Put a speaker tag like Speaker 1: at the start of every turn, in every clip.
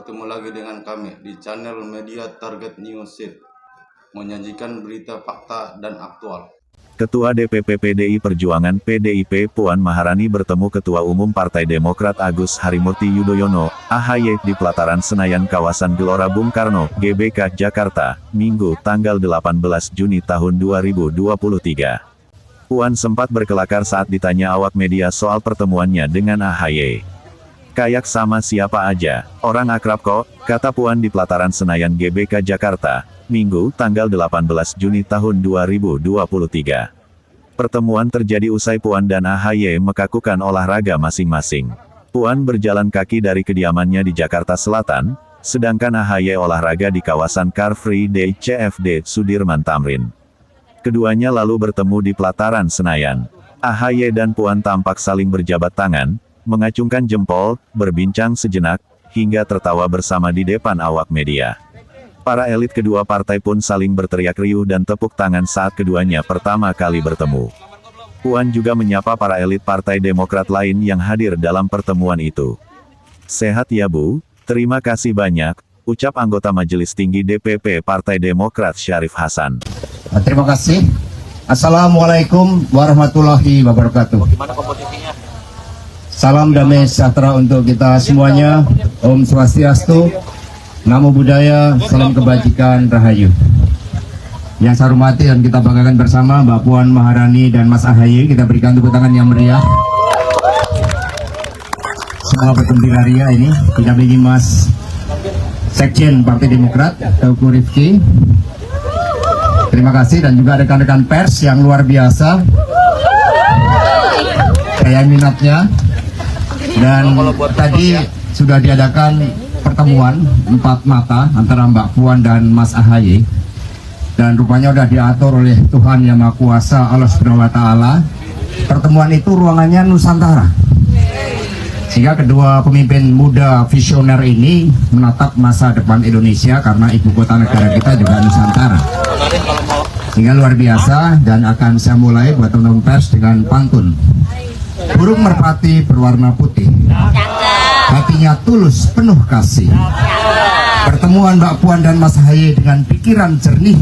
Speaker 1: bertemu lagi dengan kami di channel media Target News Sheet, menyajikan berita fakta dan aktual.
Speaker 2: Ketua DPP PDI Perjuangan PDIP Puan Maharani bertemu Ketua Umum Partai Demokrat Agus Harimurti Yudhoyono, AHY, di pelataran Senayan kawasan Gelora Bung Karno, GBK, Jakarta, Minggu, tanggal 18 Juni tahun 2023. Puan sempat berkelakar saat ditanya awak media soal pertemuannya dengan AHY. "Kayak sama siapa aja, orang akrab kok," kata Puan di pelataran Senayan GBK Jakarta, Minggu, tanggal 18 Juni tahun 2023. Pertemuan terjadi usai Puan dan AHY melakukan olahraga masing-masing. Puan berjalan kaki dari kediamannya di Jakarta Selatan, sedangkan AHY olahraga di kawasan Car Free Day CFD Sudirman Tamrin. Keduanya lalu bertemu di pelataran Senayan. AHY dan Puan tampak saling berjabat tangan, mengacungkan jempol, berbincang sejenak, hingga tertawa bersama di depan awak media. Para elit kedua partai pun saling berteriak riuh dan tepuk tangan saat keduanya pertama kali bertemu. Puan juga menyapa para elit Partai Demokrat lain yang hadir dalam pertemuan itu. "Sehat ya Bu, terima kasih banyak," ucap anggota Majelis Tinggi DPP Partai Demokrat Syarif Hasan.
Speaker 3: Terima kasih. Assalamualaikum warahmatullahi wabarakatuh. Salam damai sejahtera untuk kita semuanya. Om Swastiastu, Namo Buddhaya, salam kebajikan, rahayu. Yang saya hormati dan kita banggakan bersama Mbak Puan Maharani dan Mas AHY, kita berikan tepuk tangan yang meriah. Semua bergembira ria ini, didampingi Mas Sekjen Partai Demokrat, Teuku Rifki. Terima kasih, dan juga rekan-rekan pers yang luar biasa, kayak minatnya. Dan tadi sudah diadakan pertemuan empat mata antara Mbak Puan dan Mas AHY, dan rupanya sudah diatur oleh Tuhan Yang Maha Kuasa, Allah Subhanahu Wa Taala. Pertemuan itu ruangannya Nusantara, sehingga kedua pemimpin muda visioner ini menatap masa depan Indonesia, karena ibu kota negara kita juga Nusantara. Sehingga luar biasa, dan akan saya mulai buat teman-teman pers dengan pantun. Burung merpati berwarna putih, hatinya tulus penuh kasih. Pertemuan Mbak Puan dan Mas AHY dengan pikiran jernih,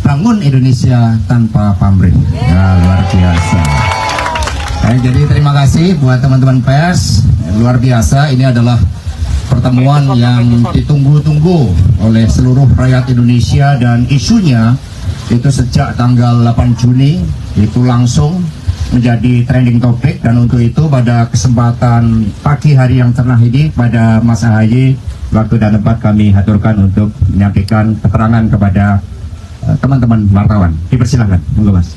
Speaker 3: bangun Indonesia tanpa pamrih. Ya, luar biasa. Jadi terima kasih buat teman-teman pers, luar biasa. Ini adalah pertemuan yang ditunggu-tunggu oleh seluruh rakyat Indonesia, dan isunya itu sejak tanggal 8 Juni itu langsung menjadi trending topik. Dan untuk itu pada kesempatan pagi hari yang cerah ini, pada Mas AHY, waktu dan tempat kami haturkan untuk menyampaikan keterangan kepada teman-teman wartawan. Dipersilakan, monggo Mas.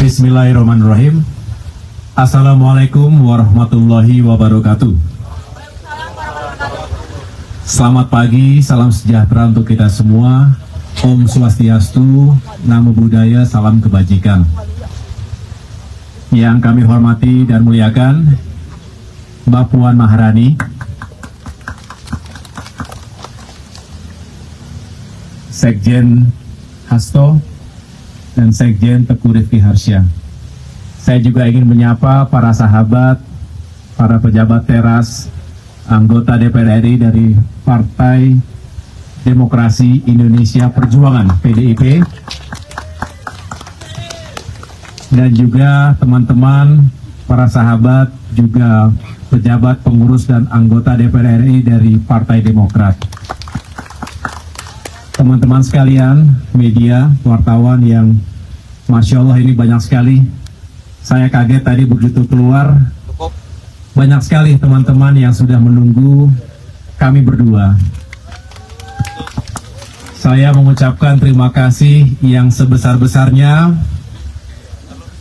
Speaker 4: Bismillahirrahmanirrahim. Assalamualaikum warahmatullahi wabarakatuh. Selamat pagi, salam sejahtera untuk kita semua. Om Swastiastu, Namo Buddhaya, salam kebajikan. Yang kami hormati dan muliakan Mbak Puan Maharani, Sekjen Hasto, dan Sekjen Teuku Rifki Harsya. Saya juga ingin menyapa para sahabat, para pejabat teras, anggota DPR RI dari Partai Demokrasi Indonesia Perjuangan PDIP, dan juga teman-teman, para sahabat, juga pejabat, pengurus, dan anggota DPR RI dari Partai Demokrat. Teman-teman sekalian, media, wartawan yang Masya Allah ini banyak sekali. Saya kaget tadi begitu keluar, banyak sekali teman-teman yang sudah menunggu kami berdua. Saya mengucapkan terima kasih yang sebesar-besarnya,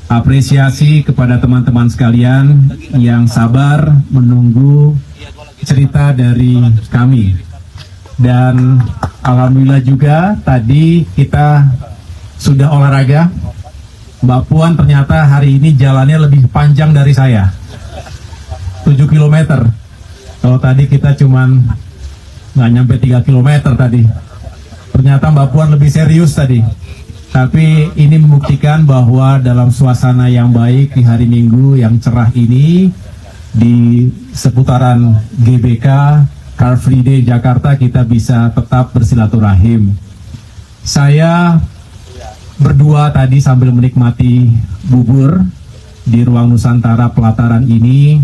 Speaker 4: apresiasi kepada teman-teman sekalian yang sabar menunggu cerita dari kami. Dan alhamdulillah juga tadi kita sudah olahraga. Mbak Puan ternyata hari ini jalannya lebih panjang dari saya, 7 km. Kalau tadi kita cuman nggak nyampe 3 km tadi. Ternyata Mbak Puan lebih serius tadi. Tapi ini membuktikan bahwa dalam suasana yang baik di hari Minggu yang cerah ini, di seputaran GBK Car Free Day Jakarta, kita bisa tetap bersilaturahim. Saya berdua tadi sambil menikmati bubur di ruang Nusantara Pelataran ini,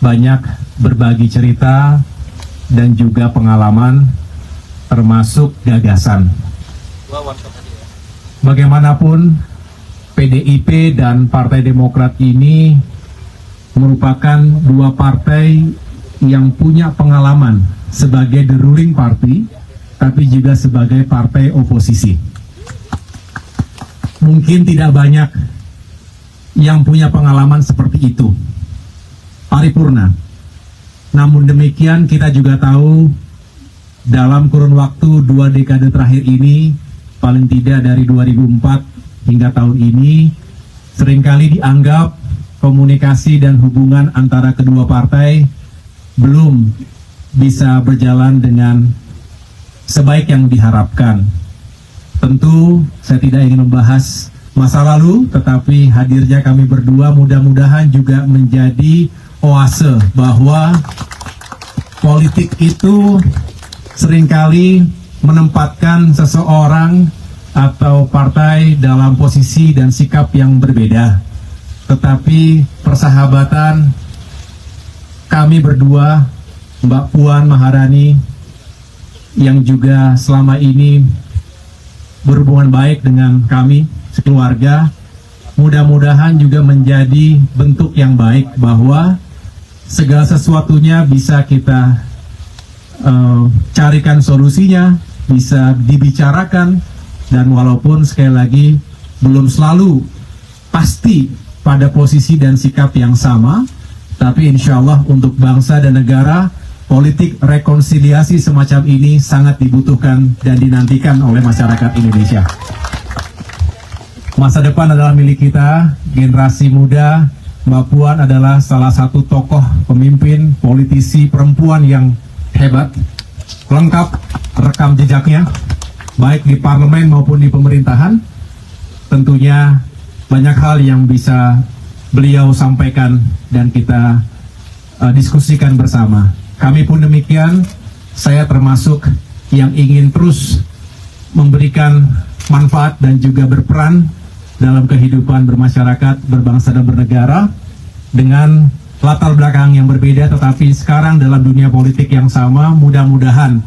Speaker 4: banyak berbagi cerita dan juga pengalaman, termasuk gagasan. Bagaimanapun, PDIP dan Partai Demokrat ini merupakan dua partai yang punya pengalaman sebagai the ruling party, tapi juga sebagai partai oposisi. Mungkin tidak banyak yang punya pengalaman seperti itu, paripurna. Namun demikian, kita juga tahu dalam kurun waktu 2 dekade terakhir ini, paling tidak dari 2004 hingga tahun ini, seringkali dianggap komunikasi dan hubungan antara kedua partai belum bisa berjalan dengan sebaik yang diharapkan. Tentu saya tidak ingin membahas masa lalu, tetapi hadirnya kami berdua mudah-mudahan juga menjadi oase bahwa politik itu seringkali menempatkan seseorang atau partai dalam posisi dan sikap yang berbeda. Tetapi persahabatan kami berdua, Mbak Puan Maharani, yang juga selama ini berhubungan baik dengan kami sekeluarga, mudah-mudahan juga menjadi bentuk yang baik bahwa segala sesuatunya bisa kita carikan solusinya, bisa dibicarakan, dan walaupun sekali lagi belum selalu pasti pada posisi dan sikap yang sama, tapi insya Allah untuk bangsa dan negara, politik rekonsiliasi semacam ini sangat dibutuhkan dan dinantikan oleh masyarakat Indonesia. Masa depan adalah milik kita, generasi muda. Mbak Puan adalah salah satu tokoh pemimpin, politisi perempuan yang hebat, lengkap rekam jejaknya, baik di parlemen maupun di pemerintahan. Tentunya banyak hal yang bisa beliau sampaikan dan kita diskusikan bersama. Kami pun demikian, saya termasuk yang ingin terus memberikan manfaat dan juga berperan dalam kehidupan bermasyarakat, berbangsa dan bernegara dengan latar belakang yang berbeda, tetapi sekarang dalam dunia politik yang sama. Mudah-mudahan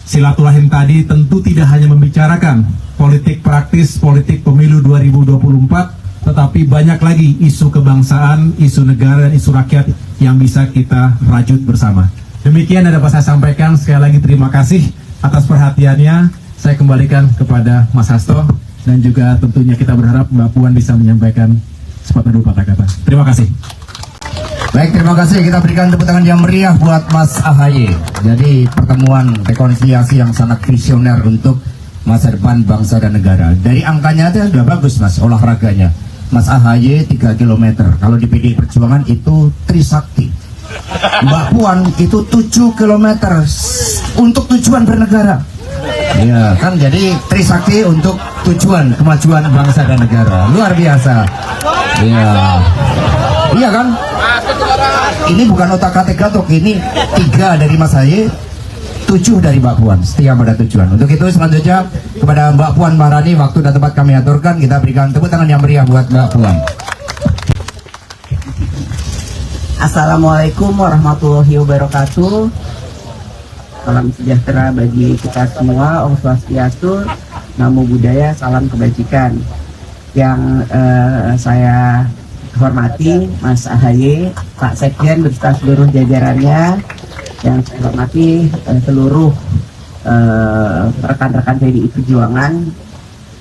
Speaker 4: silaturahim tadi tentu tidak hanya membicarakan politik praktis, politik pemilu 2024, tetapi banyak lagi isu kebangsaan, isu negara, dan isu rakyat yang bisa kita rajut bersama. Demikian yang dapat saya sampaikan. Sekali lagi terima kasih atas perhatiannya. Saya kembalikan kepada Mas Hasto, dan juga tentunya kita berharap Mbak Puan bisa menyampaikan sepatah dua patah kata. Terima kasih.
Speaker 3: Baik, terima kasih. Kita berikan tepuk tangan yang meriah buat Mas AHY. Jadi pertemuan rekonsiliasi yang sangat visioner untuk masa depan bangsa dan negara. Dari angkanya itu sudah bagus, Mas, olahraganya. Mas AHY 3 km. Kalau di PDI Perjuangan itu Trisakti. Mbak Puan itu 7 km untuk tujuan bernegara. Ya kan, jadi Trisakti untuk tujuan kemajuan bangsa dan negara. Luar biasa. Ya. Iya kan? Ini bukan otak-atik gatok, ini 3 dari Mas AHY, 7 dari Mbak Puan, setia pada tujuan. Untuk itu selanjutnya kepada Mbak Puan Maharani, waktu dan tempat kami aturkan, kita berikan tepuk tangan yang meriah buat Mbak Puan.
Speaker 5: Assalamualaikum warahmatullahi wabarakatuh. Salam sejahtera bagi kita semua, Om Swastiastu, Namo Buddhaya, salam kebajikan. Yang saya hormati Mas AHY, Pak Sekjen beserta seluruh jajarannya, yang saya hormati seluruh rekan-rekan PDI Perjuangan.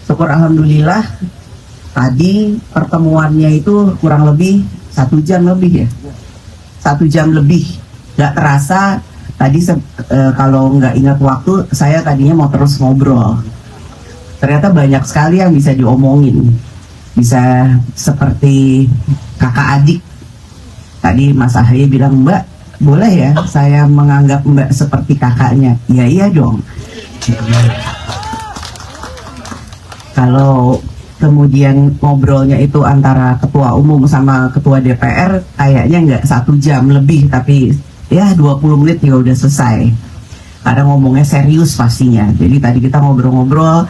Speaker 5: Syukur alhamdulillah tadi pertemuannya itu kurang lebih 1 jam lebih ya, 1 jam lebih. Gak terasa tadi kalau nggak ingat waktu, saya tadinya mau terus ngobrol. Ternyata banyak sekali yang bisa diomongin. Bisa seperti kakak adik. Tadi Mas AHY bilang, Mbak, boleh ya saya menganggap Mbak seperti kakaknya? Ya iya dong. Kalau kemudian ngobrolnya itu antara ketua umum sama ketua DPR, kayaknya nggak 1 jam lebih, tapi ya 20 menit juga udah selesai. Karena ngomongnya serius pastinya. Jadi tadi kita ngobrol-ngobrol,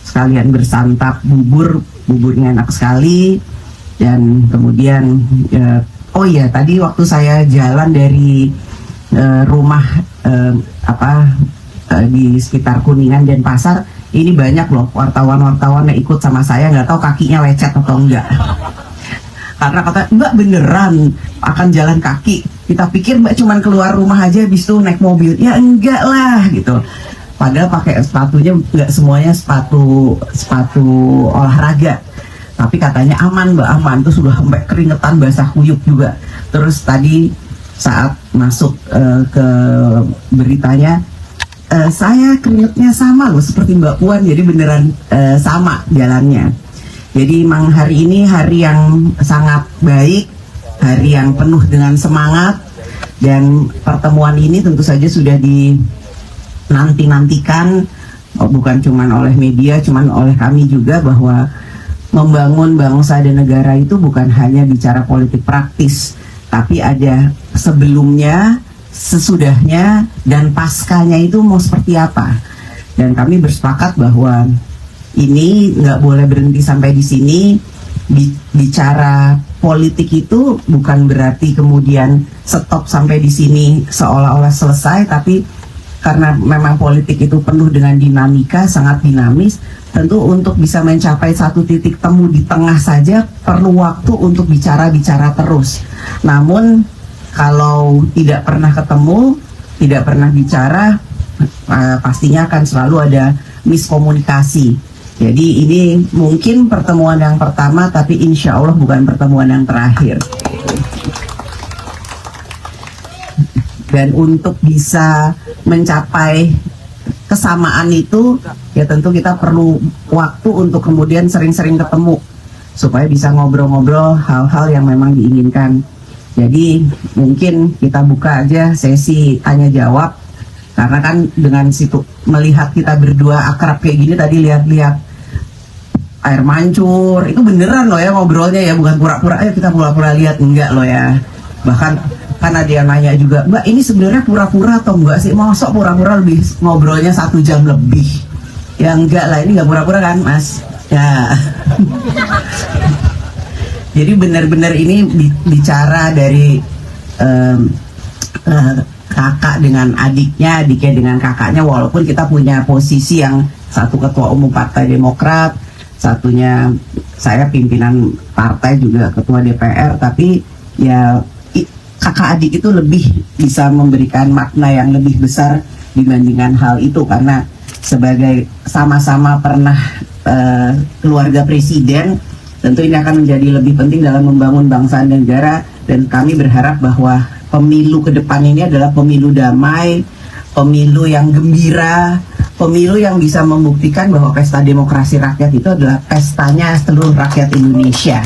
Speaker 5: sekalian bersantap buburnya enak sekali. Dan kemudian oh iya, tadi waktu saya jalan dari rumah di sekitar Kuningan dan Pasar, ini banyak loh wartawan-wartawan yang ikut sama saya, nggak tahu kakinya lecet atau enggak. Karena kata Mbak beneran akan jalan kaki. Kita pikir Mbak cuman keluar rumah aja habis itu naik mobil. Ya enggak lah gitu. Padahal pakai sepatunya nggak semuanya sepatu olahraga. Tapi katanya aman Mbak, aman. Terus sudah sampai keringetan basah kuyup juga. Terus tadi saat masuk ke beritanya, saya keringetnya sama loh seperti Mbak Puan. Jadi beneran sama jalannya. Jadi memang hari ini hari yang sangat baik, hari yang penuh dengan semangat, dan pertemuan ini tentu saja sudah dinanti-nantikan, bukan cuma oleh media, cuma oleh kami juga, bahwa membangun bangsa dan negara itu bukan hanya bicara politik praktis, tapi ada sebelumnya, sesudahnya, dan paskanya itu mau seperti apa. Dan kami bersepakat bahwa ini nggak boleh berhenti sampai di sini. Bicara politik itu bukan berarti kemudian stop sampai di sini seolah-olah selesai, tapi karena memang politik itu penuh dengan dinamika, sangat dinamis, tentu untuk bisa mencapai satu titik temu di tengah saja perlu waktu untuk bicara-bicara terus. Namun kalau tidak pernah ketemu, tidak pernah bicara, pastinya akan selalu ada miskomunikasi. Jadi ini mungkin pertemuan yang pertama, tapi insya Allah bukan pertemuan yang terakhir. Dan untuk bisa mencapai kesamaan itu, ya tentu kita perlu waktu untuk kemudian sering-sering ketemu, supaya bisa ngobrol-ngobrol hal-hal yang memang diinginkan. Jadi mungkin kita buka aja sesi tanya jawab, karena kan dengan situ melihat kita berdua akrab kayak gini, tadi lihat-lihat air mancur, itu beneran loh ya ngobrolnya ya, bukan pura-pura, ayo kita pura-pura lihat, enggak loh ya. Bahkan kan ada yang nanya juga, Mbak ini sebenarnya pura-pura atau enggak sih, masuk pura-pura lebih ngobrolnya 1 jam lebih. Ya enggak lah, ini enggak pura-pura kan Mas ya. Jadi benar-benar ini bicara dari kakak dengan adiknya, adiknya dengan kakaknya, walaupun kita punya posisi yang satu ketua umum Partai Demokrat, satunya saya pimpinan partai juga ketua DPR, tapi ya kakak adik itu lebih bisa memberikan makna yang lebih besar dibandingkan hal itu, karena sebagai sama-sama pernah keluarga presiden, tentu ini akan menjadi lebih penting dalam membangun bangsa dan negara. Dan kami berharap bahwa pemilu ke depan ini adalah pemilu damai, pemilu yang gembira, pemilu yang bisa membuktikan bahwa pesta demokrasi rakyat itu adalah pestanya seluruh rakyat Indonesia.